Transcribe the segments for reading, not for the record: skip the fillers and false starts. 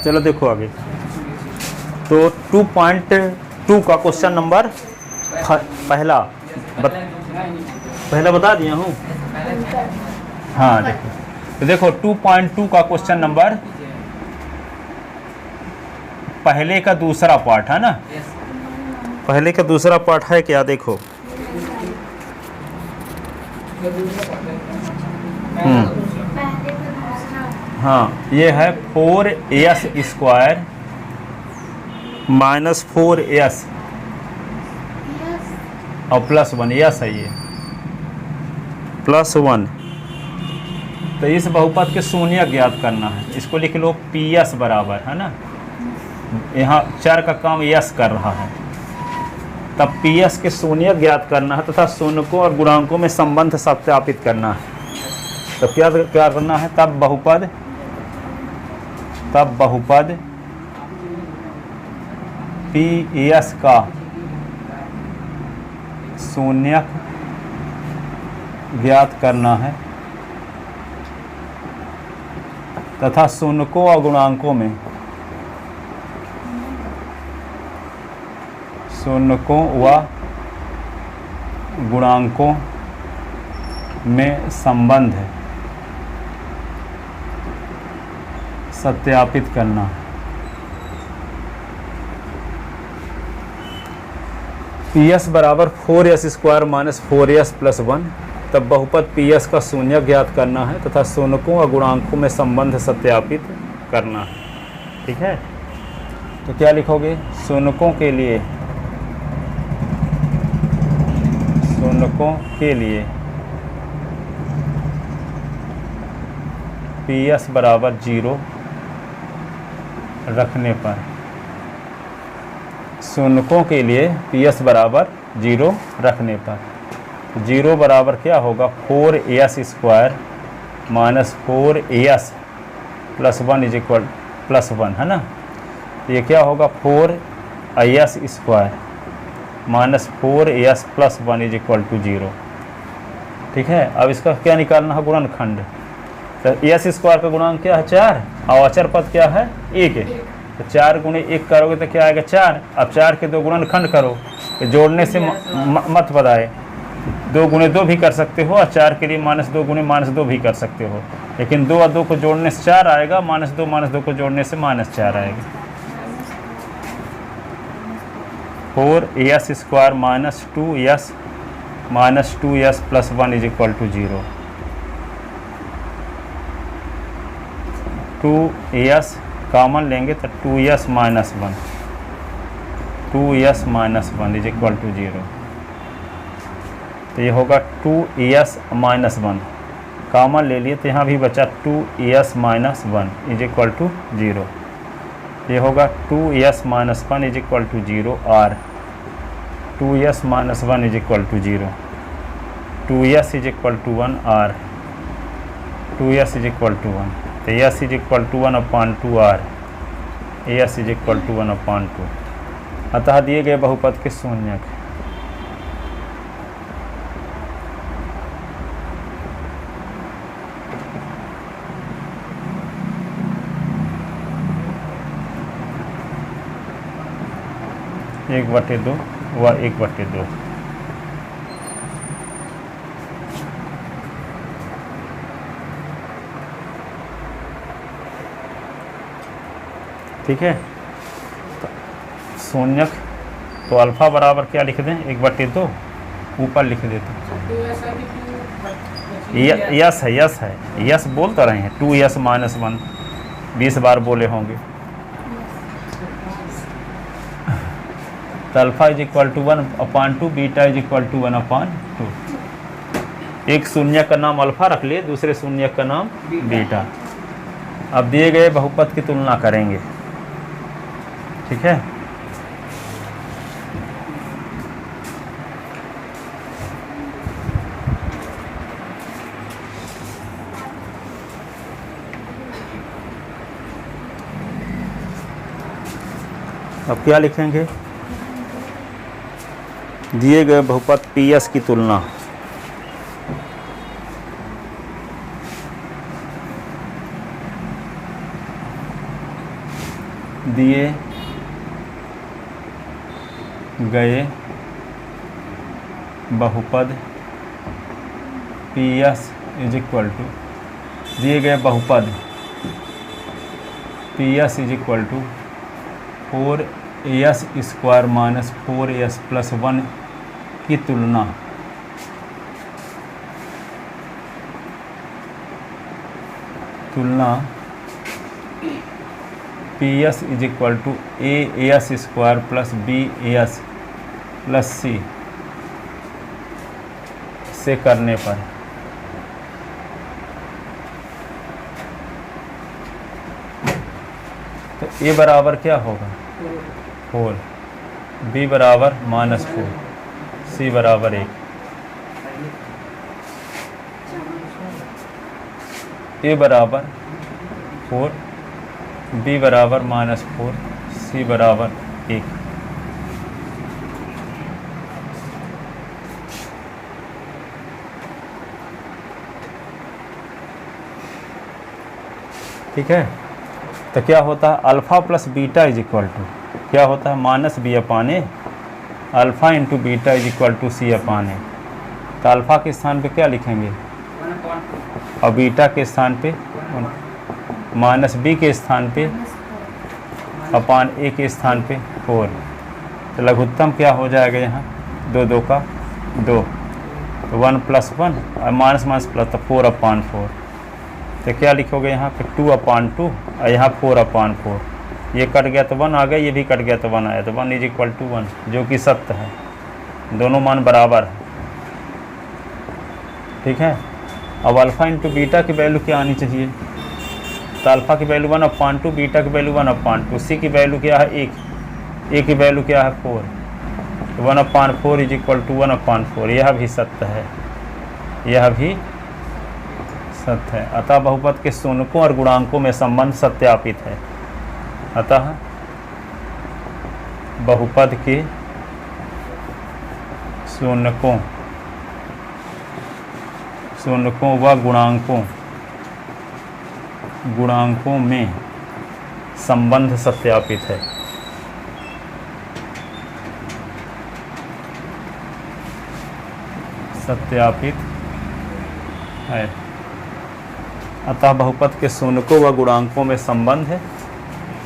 चलो देखो आगे। तो 2.2 का क्वेश्चन नंबर पहला बता दिया हूँ। हाँ देखो, तो देखो 2.2 का क्वेश्चन नंबर पहले का दूसरा पार्ट है ना। पहले का दूसरा पार्ट है क्या, देखो हाँ, ये है 4s² - 4s और +1 यस है ये +1। तो इस बहुपद के शून्य ज्ञात करना है। इसको लिख लो PS बराबर है ना, यहाँ चर का काम यस कर रहा है, तब PS के शून्य ज्ञात करना है तथा शून्यकों और गुणांकों में संबंध सत्यापित करना है। तो क्या करना है, तब बहुपद PS का शून्यक ज्ञात करना है तथा शून्यकों और गुणांकों में संबंध सत्यापित करना है। PS बराबर 4s² - 4s +1, तब बहुपद PS का शून्य ज्ञात करना है तथा शून्यकों और गुणांकों में संबंध सत्यापित करना है। ठीक है, तो क्या लिखोगे, शून्यकों के लिए PS बराबर 0 रखने पर, शून्यकों के लिए PS बराबर 0 रखने पर 0 बराबर क्या होगा, 4s² - 4s +1 +1 है ना। ये क्या होगा, 4s² - 4s +1 = 0। ठीक है, अब इसका क्या निकालना है, गुणनखंड। तो s² का गुणांक क्या है, 4, और अचर पद क्या है, 1 है। तो 4 × 1 करोगे तो क्या आएगा, 4। अब 4 के 2 गुणनखंड करो, तो जोड़ने से मत बताए, 2 × 2 भी कर सकते हो और 4 के लिए -2 × -2 भी कर सकते हो, लेकिन 2 और 2 को जोड़ने से 4 आएगा, -2 को जोड़ने से -4 आएगा। 4s² - 2s +1 = 0। 2s कॉमन लेंगे तो 2s - 1 = 0। तो ये होगा 2s - 1, कॉमन ले लिए तो यहाँ भी बचा 2s - 1 = 0। ये होगा 2s - 1 = 0 और 2s - 1 = 0, 2s = 1 और 2s = 1, तो s = 1/2 और s = 1/2। अतः दिए गए बहुपद के शून्यक = 1/2 व 1/2। ठीक है, तो शून्यक तो अल्फा बराबर क्या लिख दें, 1/2 ऊपर लिख देते हैं। यस है, यस बोल तो रहे हैं, 2s - 1 20 बार बोले होंगे। तो अल्फा = 1/2, बीटा = 1/2। एक शून्य का नाम अल्फा रख लिए, दूसरे शून्य का नाम बीटा। अब दिए गए बहुपद की तुलना करेंगे। ठीक है, अब क्या लिखेंगे, दिए गए बहुपद PS की तुलना। दिए गए बहुपद p s is equal to, दिए गए बहुपद p s is equal to 4as square minus 4as plus 1 की तुलना p s is equal to a s square plus b s plus c से करने पर तो ए बराबर क्या होगा 4, बी बराबर -4, सी बराबर 1। ए बराबर 4, बी बराबर -4, सी बराबर 1। ठीक है, तो क्या होता है alpha plus beta is equal to क्या होता है minus b upon a, alpha into beta is equal to c upon a. तो अल्फ़ा के स्थान पे क्या लिखेंगे और बीटा के स्थान पे माइनस बी के स्थान पे अपान ए के स्थान पे 4। तो लघुत्तम क्या हो जाएगा यहाँ 2 2 का 2, तो 1 + 1 और माइनस माइनस प्लस, तो 4/4। तो क्या लिखोगे यहाँ पे 2/2 और यहाँ 4/4। ये कट गया तो 1 आ गया, ये भी कट गया तो 1 आया, तो 1 = 1, जो कि सत्य है, दोनों मान बराबर है। ठीक है, अब अल्फ़ा इंटू बीटा की वैल्यू क्या आनी चाहिए, तो अल्फ़ा की वैल्यू 1/2, बीटा की वैल्यू 1/2, सी की वैल्यू क्या है 1, ए की वैल्यू क्या है 4, तो 1/4 इज इक्वल टू 1/4। यह भी सत्य है, यह भी सत्य है। अतः बहुपद के शून्यकों और गुणांकों में संबंध सत्यापित है। अतः बहुपद के शून्यकों व गुणांकों में संबंध सत्यापित है। अतः बहुपद के शून्यकों व गुणांकों में संबंध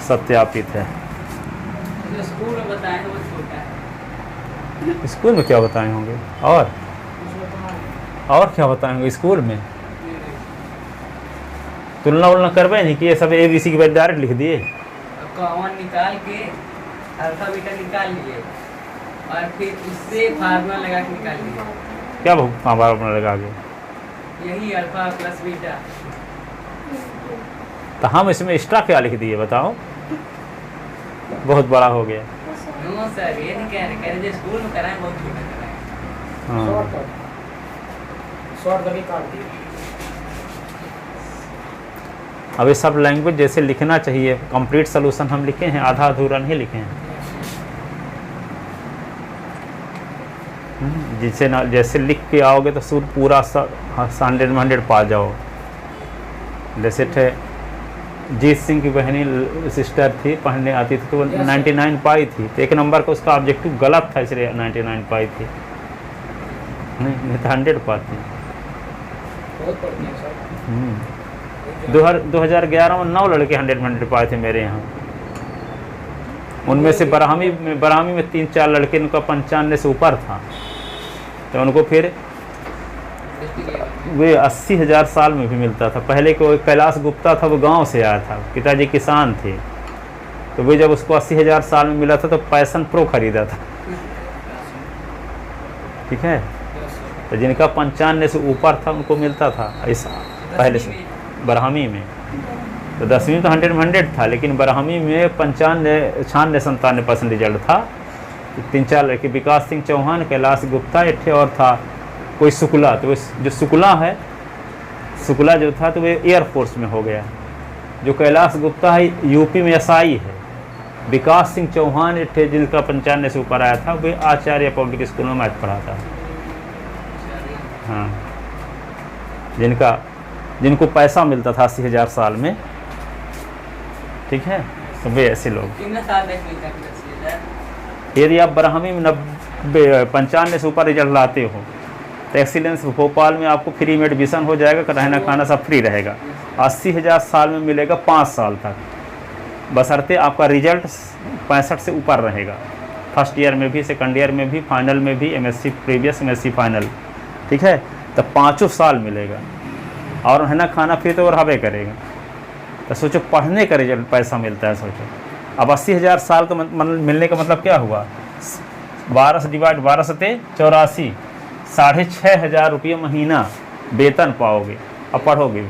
सत्यापित है। स्कूल में बताए वो छोटा है। स्कूल में क्या बताए होंगे और क्या बताए होंगे स्कूल में? तुलना उलना करवे नहीं कि ये सब ABC की वैल्यू डायरेक्ट लिख दिए, कॉमन निकाल के अल्फा बीटा निकाल लिए और फिर उससे फार्मूला लगा के निकाल लिए। क्या फार्मूला लगा के? यही अल्फा प्लस बीटा। तो हम इसमें एक्स्ट्रा क्या लिख दिए बताओ, बहुत बड़ा हो गया। नो सर, ये नहीं कह रहे जो स्कूल में कराएं बहुत छोटा कराएं। हाँ, शॉर्ट कभी काट दिए। अब ये सब लैंग्वेज जैसे लिखना चाहिए, कंप्लीट सोल्यूशन हम लिखे हैं, आधा अधूरा नहीं लिखे हैं। जिसे ना जैसे लिख के आओगे तो सूत्र पूरा 100 में 100 पा जाओ। जैसे थे जीत सिंह की बहनी सिस्टर थी, पढ़ने आती थी, तो वो 99 पाई थी, तो एक नंबर का उसका ऑब्जेक्टिव गलत था, इसलिए 99 पाई थी, नहीं तो 100 पाती। 2011 में 9 लड़के 100 में 100 पाए थे मेरे यहाँ। उनमें से बराहमी में 3-4 लड़के, उनका 95 से ऊपर था, तो उनको फिर वे 80,000 साल में भी मिलता था। पहले को कैलाश गुप्ता था, वो गांव से आया था, पिताजी किसान थे, तो वे जब उसको 80,000 साल में मिला था तो पैशन प्रो खरीदा था। ठीक है, तो जिनका 95 से ऊपर था उनको मिलता था ऐसा पहले से बरहमी में। तो 10वीं तो 100 में 100 था, लेकिन बरहमी में 95-96-97% रिजल्ट था। 3-4 लड़के, विकास सिंह चौहान, कैलाश गुप्ता, एक और था कोई शुक्ला, तो जो शुक्ला है, शुक्ला जो था तो वे एयरफोर्स में हो गया। जो कैलाश गुप्ता है यूपी में SI है। विकास सिंह चौहान एक थे जिनका 95 से ऊपर आया था, वे आचार्य पब्लिक स्कूल में मैथ पढ़ाता है। हाँ, जिनको पैसा मिलता था 80,000 साल में। ठीक है, तो वे ऐसे लोग। कितना साल तक मिलता फिर 80,000? यदि आप ब्राह्मी में 95 से ऊपर रिजल्ट लाते हो तो एक्सीलेंस भोपाल में आपको फ्री में एडमिशन हो जाएगा, रहना खाना सब फ्री रहेगा। 80,000 साल में मिलेगा 5 साल तक, बशर्ते आपका रिजल्ट 65 से ऊपर रहेगा। फर्स्ट ईयर में भी, सेकंड ईयर में भी, फाइनल में भी, एमएससी प्रीवियस, एमएससी फाइनल, ठीक है। तो 5 साल मिलेगा और रहना खाना फ्री तो रहबे करेगा। तो सोचो पढ़ने का रिजल्ट पैसा मिलता है, सोचो। अब 80,000 साल का मिलने का मतलब क्या हुआ? 12 से डिवाइड 12 से 84, 6,500 रुपये महीना वेतन पाओगे और पढ़ोगे भी।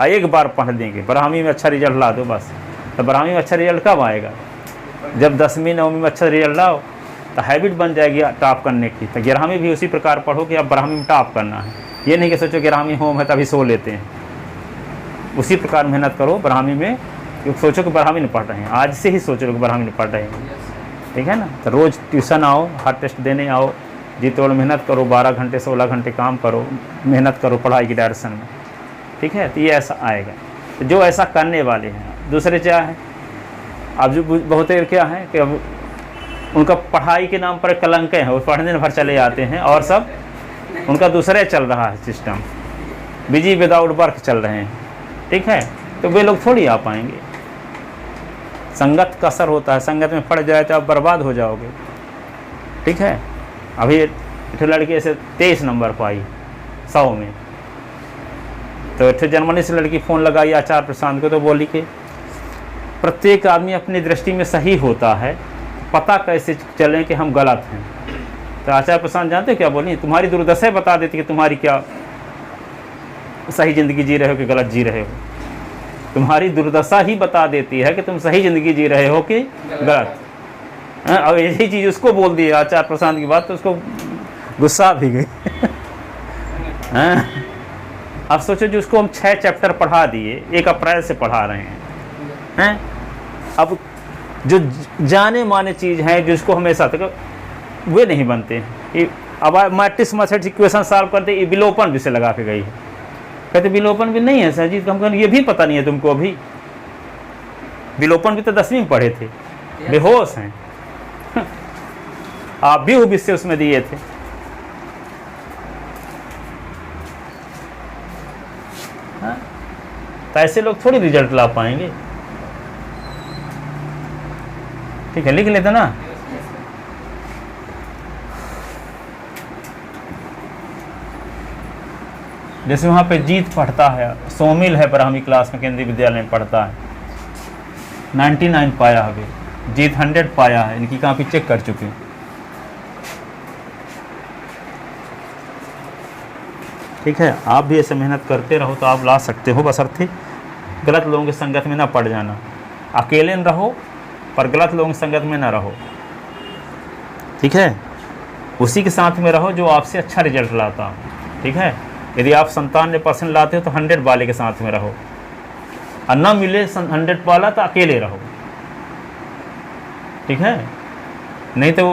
और एक बार पढ़ देंगे, ब्राह्मी में अच्छा रिजल्ट ला दो बस। तो ब्राह्मी में अच्छा रिजल्ट कब आएगा? जब 10वीं 9वीं में अच्छा रिजल्ट लाओ तो हैबिट बन जाएगी टॉप करने की। तो 11वीं भी उसी प्रकार पढ़ो कि अब ब्राह्मी में टॉप करना है। ये नहीं कि सोचो 11वीं होम है तभी सो लेते हैं। उसी प्रकार मेहनत करो ब्राह्मी में, क्योंकि सोचो कि ब्राह्मी में पढ़ रहे हैं, आज से ही सोचो कि ब्राह्मी में पढ़ रहे हैं, ठीक है ना। तो रोज़ ट्यूशन आओ, हर टेस्ट देने आओ, जी तोड़ मेहनत करो, 12 घंटे 16 घंटे काम करो, मेहनत करो पढ़ाई की डायरेक्शन में, ठीक है। तो ये ऐसा आएगा। तो जो ऐसा करने वाले हैं, दूसरे क्या है, अब जो बहुत क्या है कि अब उनका पढ़ाई के नाम पर कलंक है, वो पढ़ने भर चले आते हैं और सब उनका दूसरे चल रहा है सिस्टम, बिजी विदाउट वर्क चल रहे हैं, ठीक है। तो वे लोग थोड़ी आ पाएंगे। संगत का असर होता है, संगत में पड़ जाए तो आप बर्बाद हो जाओगे, ठीक है। अभी एक लड़की ऐसे 23 नंबर पाई 100 में, तो एक जर्मनी से लड़की फ़ोन लगाई आचार्य प्रशांत को, तो बोली कि प्रत्येक आदमी अपनी दृष्टि में सही होता है, पता कैसे चलें कि हम गलत हैं। तो आचार्य प्रशांत जानते हो क्या बोली? तुम्हारी दुर्दशा बता देती कि तुम्हारी क्या सही ज़िंदगी जी रहे हो कि गलत जी रहे हो। तुम्हारी दुर्दशा ही बता देती है कि तुम सही ज़िंदगी जी रहे हो कि गलत। अब यही चीज़ उसको बोल दी आचार्य प्रशांत की बात, तो उसको गुस्सा भी गई। अब सोचो जो उसको हम 6 चैप्टर पढ़ा दिए, 1 अप्रैल से पढ़ा रहे हैं। अब जो जाने माने चीज़ हैं जिसको हमेशा तक वे नहीं बनते हैं। अब मैट्रिक्स मैथमेटिक्स इक्वेशन सॉल्व करते, ये विलोपन विषय लगा के गई है। कहते विलोपन भी नहीं है सर जी, हम कहते ये भी पता नहीं है तुमको। अभी विलोपन भी तो 10वीं में पढ़े थे, बेहोश हैं। आप भी वो विषय उसमें दिए थे। हाँ? तो ऐसे लोग थोड़ी रिजल्ट ला पाएंगे, ठीक है। लिख लेते ना। जैसे वहाँ पे जीत पढ़ता है, सोमिल है ब्राह्मी क्लास में, केंद्रीय विद्यालय में पढ़ता है, 99 पाया है, जीत 100 पाया है, इनकी कॉपी चेक कर चुके हैं, ठीक है। आप भी ऐसे मेहनत करते रहो तो आप ला सकते हो, बशर्ते गलत लोगों की संगत में ना पड़ जाना। अकेले न रहो पर गलत लोगों की संगत में ना रहो, ठीक है। उसी के साथ में रहो जो आपसे अच्छा रिजल्ट लाता हो, ठीक है। यदि आप 97% लाते हो तो 100 वाले के साथ में रहो, और ना मिले 100 वाला तो अकेले रहो, ठीक है। नहीं तो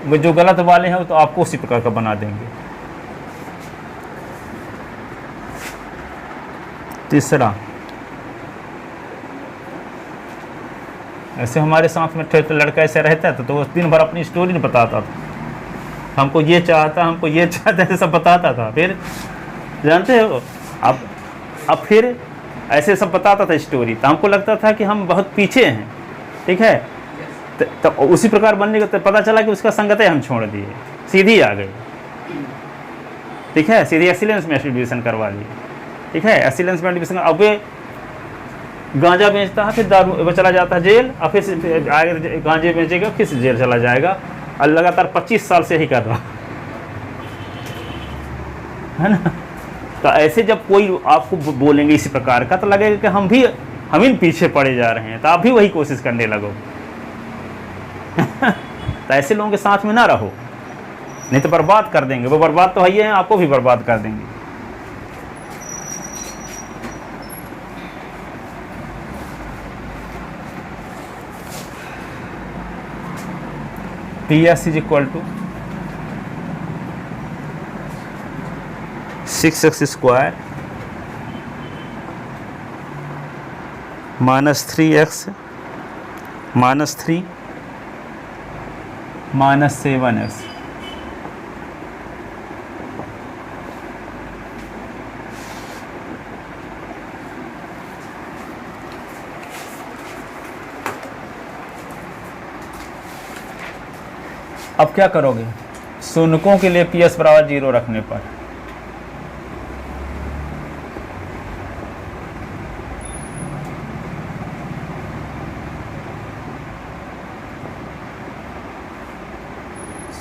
वो जो गलत वाले हैं वो तो आपको उसी प्रकार का बना देंगे। तीसरा, ऐसे हमारे साथ में तो लड़का ऐसे रहता था, तो वो दिन भर अपनी स्टोरी नहीं बताता था, हमको ये चाहता, हमको ये चाहता, ऐसे सब बताता था। फिर जानते हो अब फिर ऐसे सब बताता था स्टोरी, तो हमको लगता था कि हम बहुत पीछे हैं, ठीक है। तो उसी प्रकार बनने का पता चला कि उसका संगत हम छोड़ दिए, सीधी आ गई, ठीक है। सीधी एक्सीलेंस में एडमिशन करवा लिए, ठीक है। एक्सीलेंस में एडमिशन, अब गांजा बेचता है, फिर दारू वो चला जाता है जेल, और फिर आगे गांजे बेचेगा, फिर जेल चला जाएगा, और लगातार 25 साल से ही कर रहा है ना। तो ऐसे जब कोई आपको बोलेंगे इसी प्रकार का, तो लगेगा कि हम ही पीछे पड़े जा रहे हैं, तो आप भी वही कोशिश करने लगो। तो ऐसे लोगों के साथ में ना रहो, नहीं तो बर्बाद कर देंगे। वो बर्बाद तो है ही है, आपको भी बर्बाद कर देंगे। PS is equal to 6x² -3x -3 -7x। अब क्या करोगे शून्यकों के लिए PS बराबर 0 रखने पर?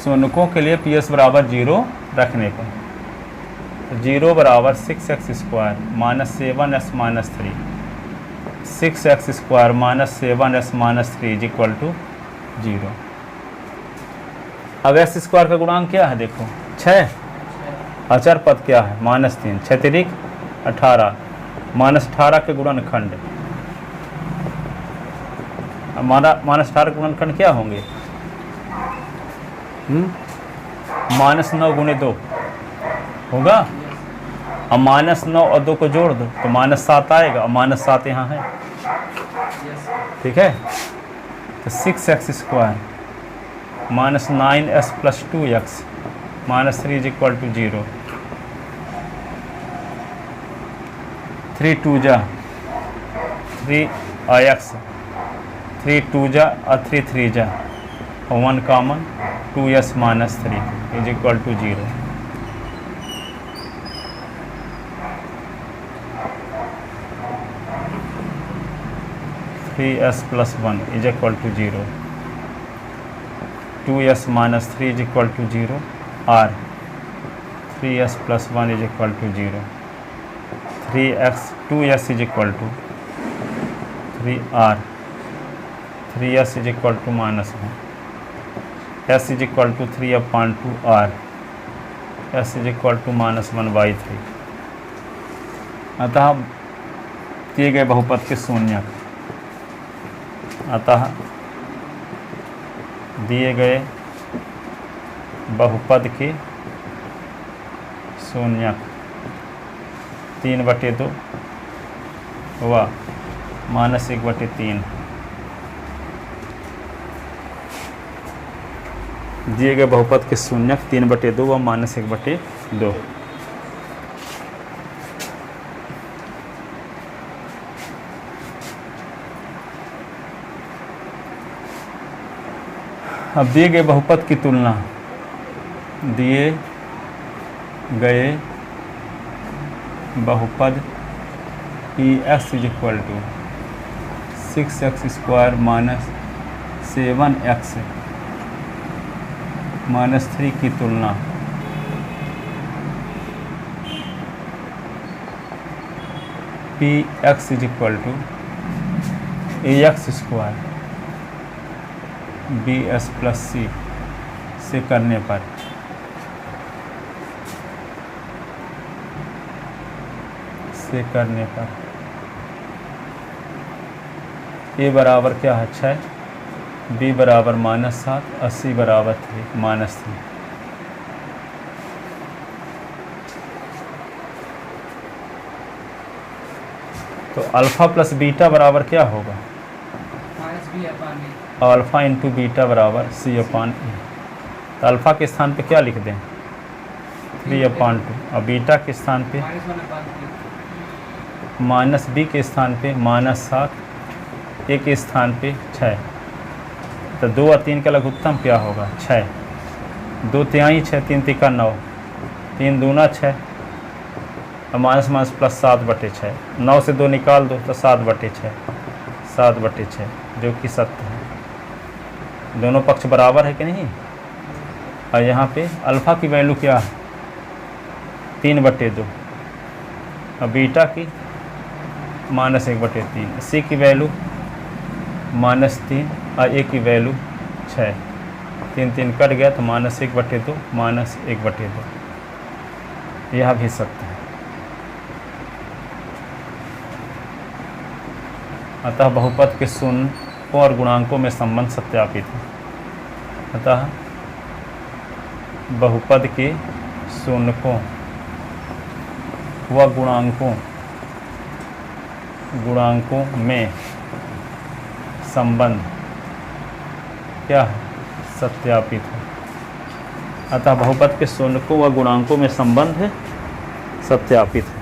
शून्यकों के लिए PS बराबर 0 रखने पर 0 बराबर 6x square -7s -3 6x square -7s -3 is equal to 0। अब x स्क्वायर का गुणांक क्या है देखो 6, अचर पद क्या है -3, 6 तिरिक 18 -18 के गुणनखंड हमारा -18 के गुणनखंड क्या होंगे -9 गुणे 2 होगा। अब -9 और 2 को जोड़ दो तो -7 आएगा और -7 यहाँ है, ठीक है। तो 6x square -9s + 2x -3 is equal to 0। 3 2 जा 3x 3 2 जा और 3 3 जा 1 common 2s -3 is equal to 0। (3s + 1 is equal to 0) 2s -3 is equal to 0 r 3s + 1 is equal to 0 3x 2s is equal to 3r 3s is equal to -1 s is equal to 3/2 r s is equal to -1/3। अतः दिए गए बहुपद के शून्यक अतः दिए गए बहुपद के शून्यक 3/2 हुआ -1/3। दिए गए बहुपद के शून्यक 3/2 व -1/2। अब दिए गए बहुपद की तुलना दिए गए बहुपद EX is equal to 6x square -7x -3 की तुलना PX is equal to AX square BS + C से करने पर A बराबर क्या है 6, B बराबर -7 और C बराबर 3 तो अल्फ़ा प्लस बीटा बराबर क्या होगा अल्फ़ा इंटू बीटा बराबर C/E। तो अल्फ़ा के स्थान पे क्या लिख दें 3/2 और बीटा के स्थान पे -b के स्थान पे -7 A के स्थान पे 6। तो 2 और 3 का लघुत्तम क्या होगा 6, 2 तिहाई 6 3 तिका 9 3 दूना 6 और माइनस प्लस 7/6 9 से 2 निकाल दो तो 7/6 जो कि सत्य है। दोनों पक्ष बराबर है कि नहीं। और यहाँ पे अल्फ़ा की वैल्यू क्या है 3/2 और बीटा की -1/3 C की वैल्यू -3 और A की वैल्यू 6 3 3 कट गया तो -1/2 -1/2 यह भी सत्य है। अतः बहुपद के शून्यों और गुणांकों में संबंध सत्यापित है। अतः बहुपद के शून्यों व गुणांकों में संबंध क्या है, सत्यापित है। अतः बहुपद के शून्यकों व गुणांकों में संबंध है, सत्यापित है।